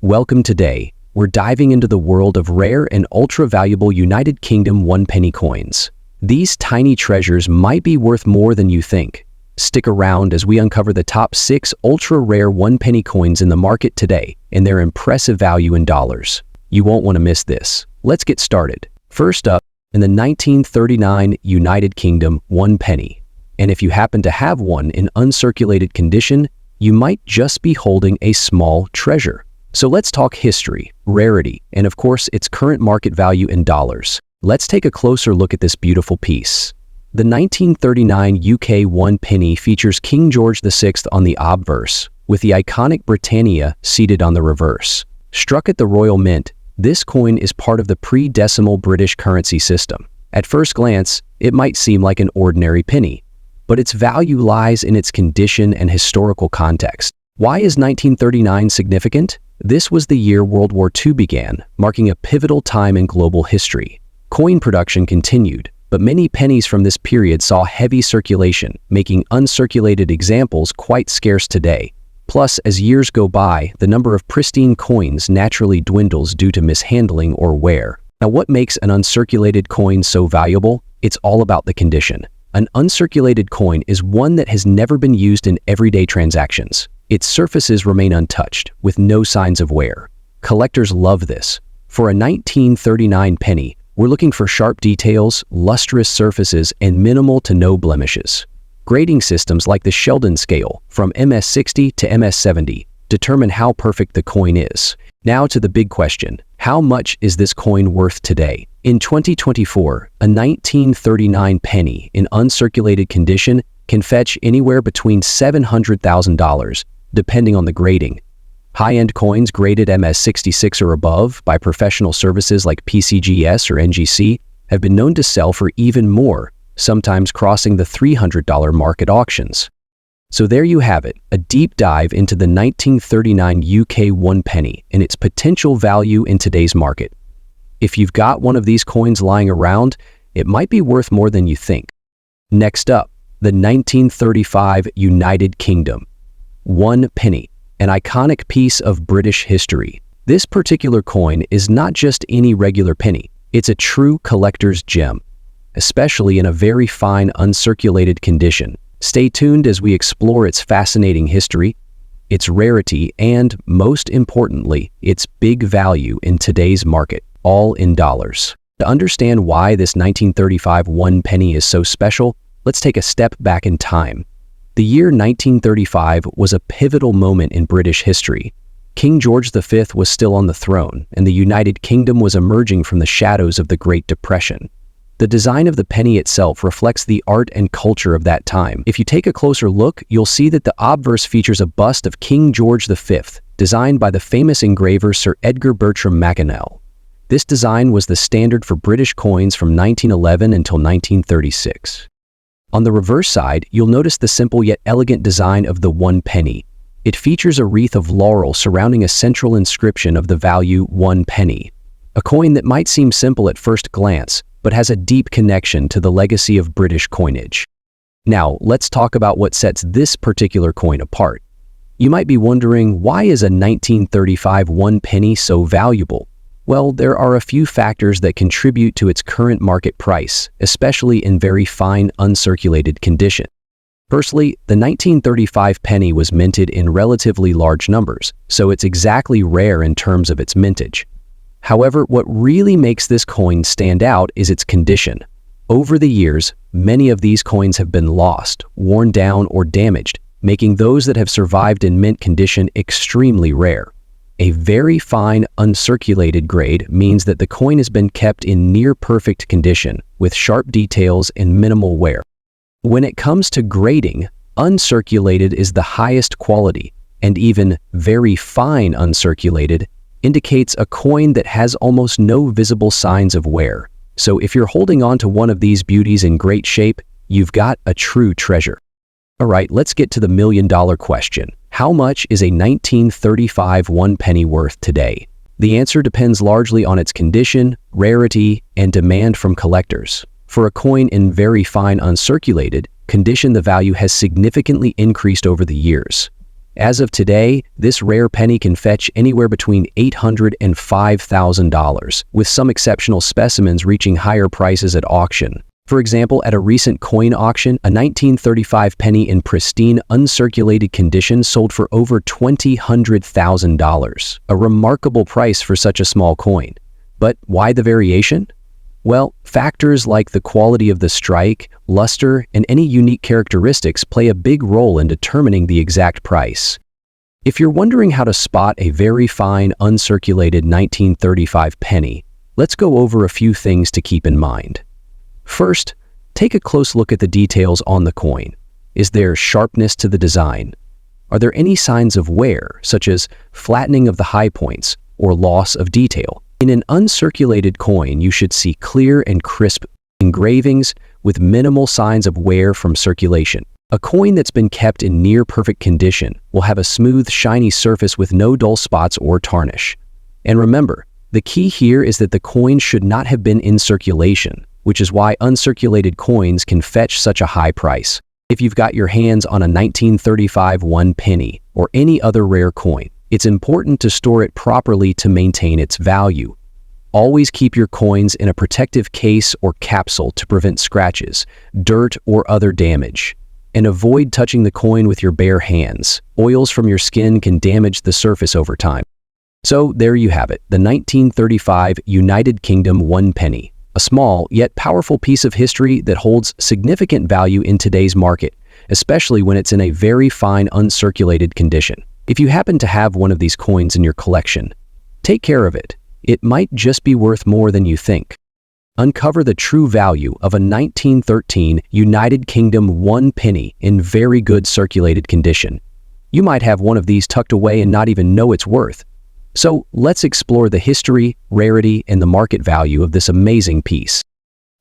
Welcome today. We're diving into the world of rare and ultra-valuable United Kingdom one-penny coins. These tiny treasures might be worth more than you think. Stick around as we uncover the top 6 ultra-rare one-penny coins in the market today and their impressive value in dollars. You won't want to miss this. Let's get started. First up, in the 1939 United Kingdom one-penny. And if you happen to have one in uncirculated condition, you might just be holding a small treasure. So let's talk history, rarity, and of course its current market value in dollars. Let's take a closer look at this beautiful piece. The 1939 UK one penny features King George VI on the obverse, with the iconic Britannia seated on the reverse. Struck at the Royal Mint, this coin is part of the pre-decimal British currency system. At first glance, it might seem like an ordinary penny, but its value lies in its condition and historical context. Why is 1939 significant? This was the year World War II began, marking a pivotal time in global history. Coin production continued, but many pennies from this period saw heavy circulation, making uncirculated examples quite scarce today. Plus, as years go by, the number of pristine coins naturally dwindles due to mishandling or wear. Now, what makes an uncirculated coin so valuable? It's all about the condition. An uncirculated coin is one that has never been used in everyday transactions. Its surfaces remain untouched, with no signs of wear. Collectors love this. For a 1939 penny, we're looking for sharp details, lustrous surfaces, and minimal to no blemishes. Grading systems like the Sheldon scale, from MS60 to MS70, determine how perfect the coin is. Now to the big question: how much is this coin worth today? In 2024, a 1939 penny in uncirculated condition can fetch anywhere between $700,000, depending on the grading. High-end coins graded MS66 or above by professional services like PCGS or NGC have been known to sell for even more, sometimes crossing the $300 mark at auctions. So there you have it, a deep dive into the 1939 UK one penny and its potential value in today's market. If you've got one of these coins lying around, it might be worth more than you think. Next up, the 1935 United Kingdom one penny, an iconic piece of British history. This particular coin is not just any regular penny, it's a true collector's gem, especially in a very fine uncirculated condition. Stay tuned as we explore its fascinating history, its rarity, and, most importantly, its big value in today's market, all in dollars. To understand why this 1935 one penny is so special, let's take a step back in time. The year 1935 was a pivotal moment in British history. King George V was still on the throne, and the United Kingdom was emerging from the shadows of the Great Depression. The design of the penny itself reflects the art and culture of that time. If you take a closer look, you'll see that the obverse features a bust of King George V, designed by the famous engraver Sir Edgar Bertram Mackennal. This design was the standard for British coins from 1911 until 1936. On the reverse side, you'll notice the simple yet elegant design of the one penny. It features a wreath of laurel surrounding a central inscription of the value 1 penny. A coin that might seem simple at first glance, but has a deep connection to the legacy of British coinage. Now, let's talk about what sets this particular coin apart. You might be wondering, why is a 1935 one penny so valuable? Well, there are a few factors that contribute to its current market price, especially in very fine, uncirculated condition. Firstly, the 1935 penny was minted in relatively large numbers, so it's exactly rare in terms of its mintage. However, what really makes this coin stand out is its condition. Over the years, many of these coins have been lost, worn down, or damaged, making those that have survived in mint condition extremely rare. A very fine, uncirculated grade means that the coin has been kept in near-perfect condition, with sharp details and minimal wear. When it comes to grading, uncirculated is the highest quality, and even very fine uncirculated indicates a coin that has almost no visible signs of wear. So if you're holding on to one of these beauties in great shape, you've got a true treasure. Alright, let's get to the million-dollar question. How much is a 1935 one penny worth today? The answer depends largely on its condition, rarity, and demand from collectors. For a coin in very fine uncirculated condition, the value has significantly increased over the years. As of today, this rare penny can fetch anywhere between $800 and $5,000, with some exceptional specimens reaching higher prices at auction. For example, at a recent coin auction, a 1935 penny in pristine, uncirculated condition sold for over $200,000, a remarkable price for such a small coin. But why the variation? Well, factors like the quality of the strike, luster, and any unique characteristics play a big role in determining the exact price. If you're wondering how to spot a very fine, uncirculated 1935 penny, let's go over a few things to keep in mind. First, take a close look at the details on the coin. Is there sharpness to the design? Are there any signs of wear, such as flattening of the high points or loss of detail? In an uncirculated coin, you should see clear and crisp engravings with minimal signs of wear from circulation. A coin that's been kept in near-perfect condition will have a smooth, shiny surface with no dull spots or tarnish. And remember, the key here is that the coin should not have been in circulation, which is why uncirculated coins can fetch such a high price. If you've got your hands on a 1935 1 penny or any other rare coin, it's important to store it properly to maintain its value. Always keep your coins in a protective case or capsule to prevent scratches, dirt, or other damage. And avoid touching the coin with your bare hands. Oils from your skin can damage the surface over time. So there you have it, the 1935 United Kingdom 1 penny. A small yet powerful piece of history that holds significant value in today's market, especially when it's in a very fine uncirculated condition. If you happen to have one of these coins in your collection, take care of it. It might just be worth more than you think. Uncover the true value of a 1913 United Kingdom 1 penny in very good circulated condition. You might have one of these tucked away and not even know its worth. So let's explore the history, rarity, and the market value of this amazing piece.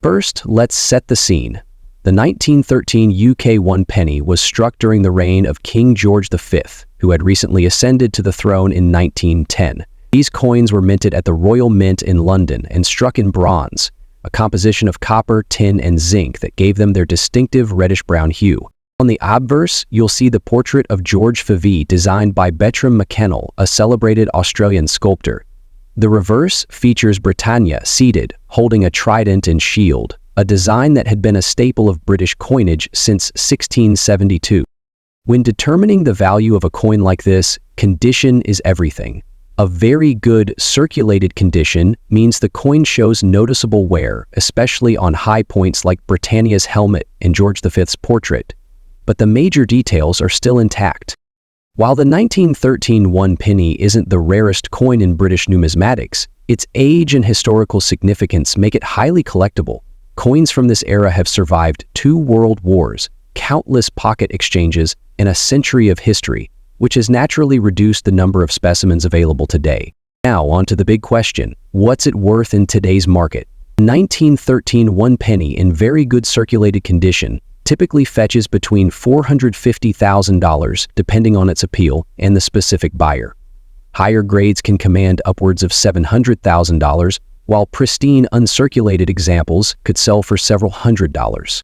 First, let's set the scene. The 1913 UK 1 penny was struck during the reign of King George V, who had recently ascended to the throne in 1910. These coins were minted at the Royal Mint in London and struck in bronze, a composition of copper, tin, and zinc that gave them their distinctive reddish-brown hue. On the obverse, you'll see the portrait of George V designed by Bertram McKennell, a celebrated Australian sculptor. The reverse features Britannia seated, holding a trident and shield, a design that had been a staple of British coinage since 1672. When determining the value of a coin like this, condition is everything. A very good circulated condition means the coin shows noticeable wear, especially on high points like Britannia's helmet and George V's portrait. But the major details are still intact. While the 1913 1 penny isn't the rarest coin in British numismatics, its age and historical significance make it highly collectible. Coins from this era have survived 2 world wars, countless pocket exchanges, and a century of history, which has naturally reduced the number of specimens available today. Now on to the big question, what's it worth in today's market? The 1913 1 penny in very good circulated condition typically fetches between $450,000 depending on its appeal and the specific buyer. Higher grades can command upwards of $700,000, while pristine uncirculated examples could sell for several $100s.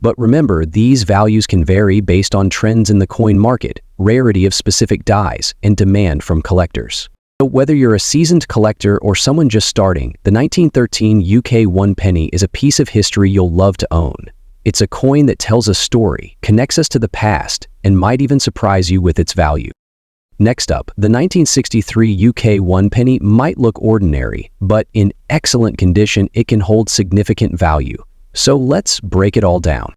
But remember, these values can vary based on trends in the coin market, rarity of specific dies, and demand from collectors. So whether you're a seasoned collector or someone just starting, the 1913 UK 1 penny is a piece of history you'll love to own. It's a coin that tells a story, connects us to the past, and might even surprise you with its value. Next up, the 1963 UK 1 penny might look ordinary, but in excellent condition it can hold significant value. So let's break it all down.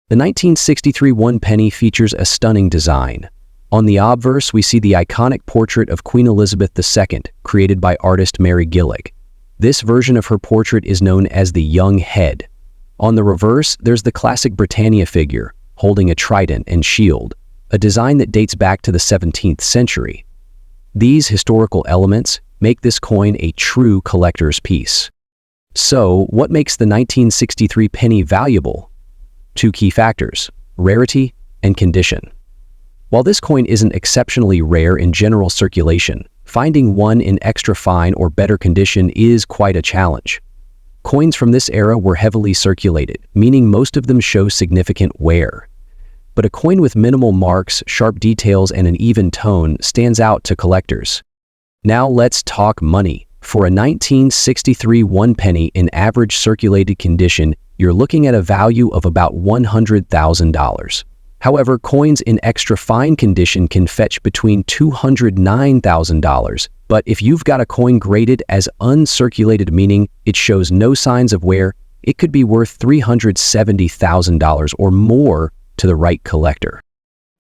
The 1963 1 penny features a stunning design. On the obverse, we see the iconic portrait of Queen Elizabeth II, created by artist Mary Gillig. This version of her portrait is known as the Young Head. On the reverse, there's the classic Britannia figure, holding a trident and shield, a design that dates back to the 17th century. These historical elements make this coin a true collector's piece. So, what makes the 1963 penny valuable? 2 key factors: rarity and condition. While this coin isn't exceptionally rare in general circulation, finding one in extra fine or better condition is quite a challenge. Coins from this era were heavily circulated, meaning most of them show significant wear. but a coin with minimal marks, sharp details, and an even tone stands out to collectors. Now let's talk money. For a 1963 one penny in average circulated condition, you're looking at a value of about $100,000. However, coins in extra fine condition can fetch between $209,000, but if you've got a coin graded as uncirculated, meaning it shows no signs of wear, it could be worth $370,000 or more to the right collector.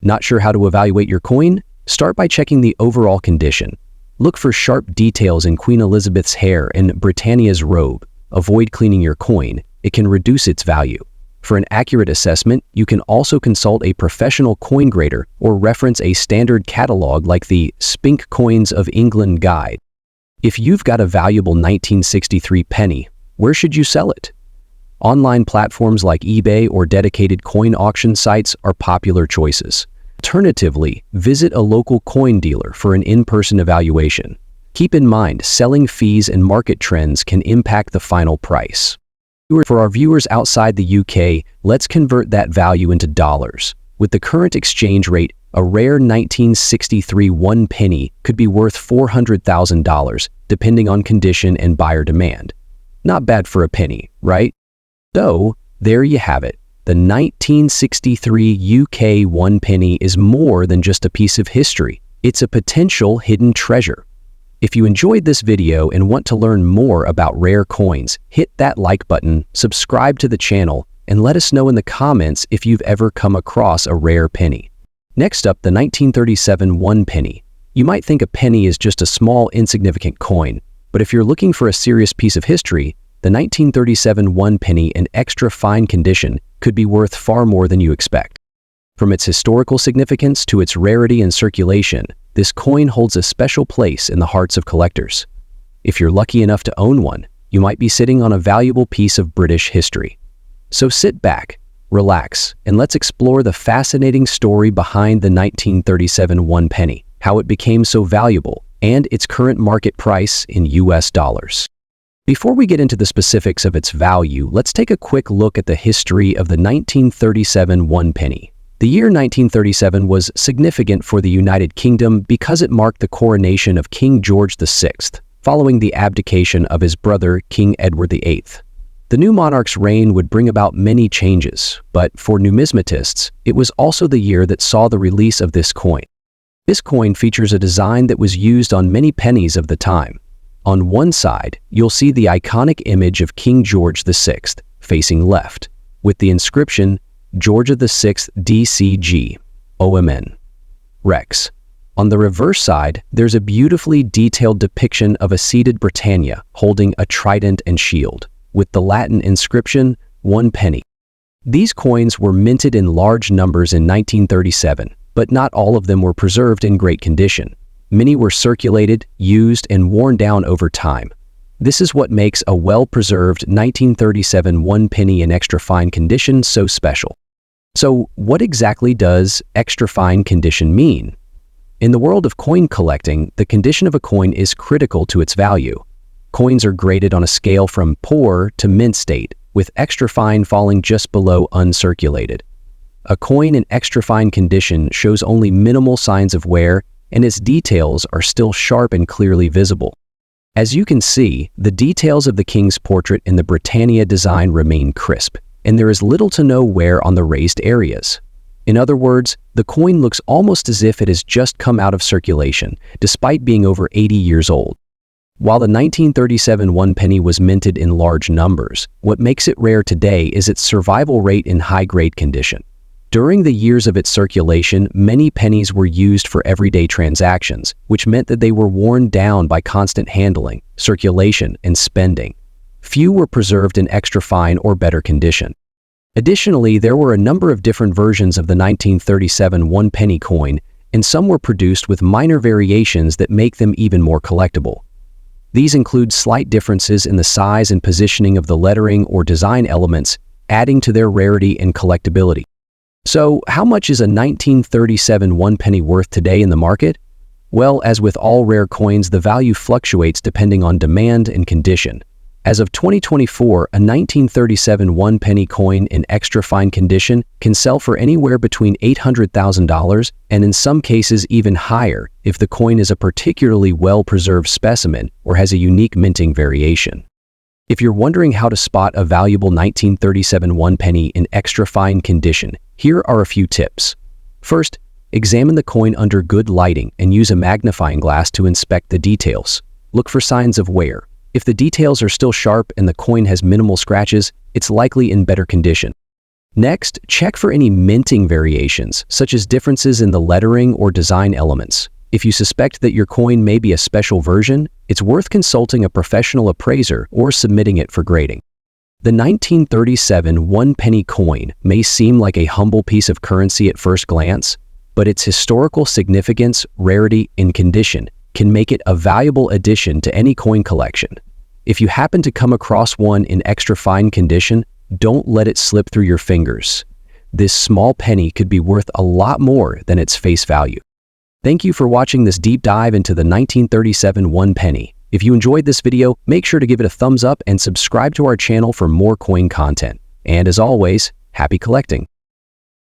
Not sure how to evaluate your coin? Start by checking the overall condition. Look for sharp details in Queen Elizabeth's hair and Britannia's robe. Avoid cleaning your coin. It can reduce its value. For an accurate assessment, you can also consult a professional coin grader or reference a standard catalog like the Spink Coins of England Guide. If you've got a valuable 1963 penny, where should you sell it? Online platforms like eBay or dedicated coin auction sites are popular choices. Alternatively, visit a local coin dealer for an in-person evaluation. Keep in mind, selling fees and market trends can impact the final price. For our viewers outside the UK, let's convert that value into dollars. With the current exchange rate, a rare 1963 one penny could be worth $400,000, depending on condition and buyer demand. Not bad for a penny, right? So, there you have it. The 1963 UK one penny is more than just a piece of history. It's a potential hidden treasure. If you enjoyed this video and want to learn more about rare coins, hit that like button, subscribe to the channel, and let us know in the comments if you've ever come across a rare penny. Next up, the 1937 one penny. You might think a penny is just a small, insignificant coin, but if you're looking for a serious piece of history, the 1937 one penny in extra fine condition could be worth far more than you expect. From its historical significance to its rarity and circulation, this coin holds a special place in the hearts of collectors. If you're lucky enough to own one, you might be sitting on a valuable piece of British history. So sit back, relax, and let's explore the fascinating story behind the 1937 one penny, how it became so valuable, and its current market price in US dollars. Before we get into the specifics of its value, let's take a quick look at the history of the 1937 one penny. The year 1937 was significant for the United Kingdom because it marked the coronation of King George VI, following the abdication of his brother, King Edward VIII. The new monarch's reign would bring about many changes, but for numismatists, it was also the year that saw the release of this coin. This coin features a design that was used on many pennies of the time. On one side, you'll see the iconic image of King George VI, facing left, with the inscription, Georgia VI DCG, OMN, Rex. On the reverse side, there's a beautifully detailed depiction of a seated Britannia holding a trident and shield, with the Latin inscription, one penny. These coins were minted in large numbers in 1937, but not all of them were preserved in great condition. Many were circulated, used, and worn down over time. This is what makes a well-preserved 1937 one penny in extra fine condition so special. So, what exactly does extra fine condition mean? In the world of coin collecting, the condition of a coin is critical to its value. Coins are graded on a scale from poor to mint state, with extra fine falling just below uncirculated. A coin in extra fine condition shows only minimal signs of wear, and its details are still sharp and clearly visible. As you can see, the details of the king's portrait in the Britannia design remain crisp, and there is little to no wear on the raised areas. In other words, the coin looks almost as if it has just come out of circulation, despite being over 80 years old. While the 1937 one penny was minted in large numbers, what makes it rare today is its survival rate in high-grade condition. During the years of its circulation, many pennies were used for everyday transactions, which meant that they were worn down by constant handling, circulation, and spending. Few were preserved in extra fine or better condition. Additionally, there were a number of different versions of the 1937 one penny coin, and some were produced with minor variations that make them even more collectible. These include slight differences in the size and positioning of the lettering or design elements, adding to their rarity and collectability. So, how much is a 1937 one penny worth today in the market? Well, as with all rare coins, the value fluctuates depending on demand and condition. As of 2024, a 1937 one-penny coin in extra fine condition can sell for anywhere between $800,000 and in some cases even higher if the coin is a particularly well-preserved specimen or has a unique minting variation. If you're wondering how to spot a valuable 1937 one-penny in extra fine condition, here are a few tips. First, examine the coin under good lighting and use a magnifying glass to inspect the details. Look for signs of wear. If the details are still sharp and the coin has minimal scratches, it's likely in better condition. Next, check for any minting variations, such as differences in the lettering or design elements. If you suspect that your coin may be a special version, it's worth consulting a professional appraiser or submitting it for grading. The 1937 one-penny coin may seem like a humble piece of currency at first glance, but its historical significance, rarity, and condition can make it a valuable addition to any coin collection. If you happen to come across one in extra fine condition, don't let it slip through your fingers. This small penny could be worth a lot more than its face value. Thank you for watching this deep dive into the 1937 one penny. If you enjoyed this video, make sure to give it a thumbs up and subscribe to our channel for more coin content. And as always, happy collecting!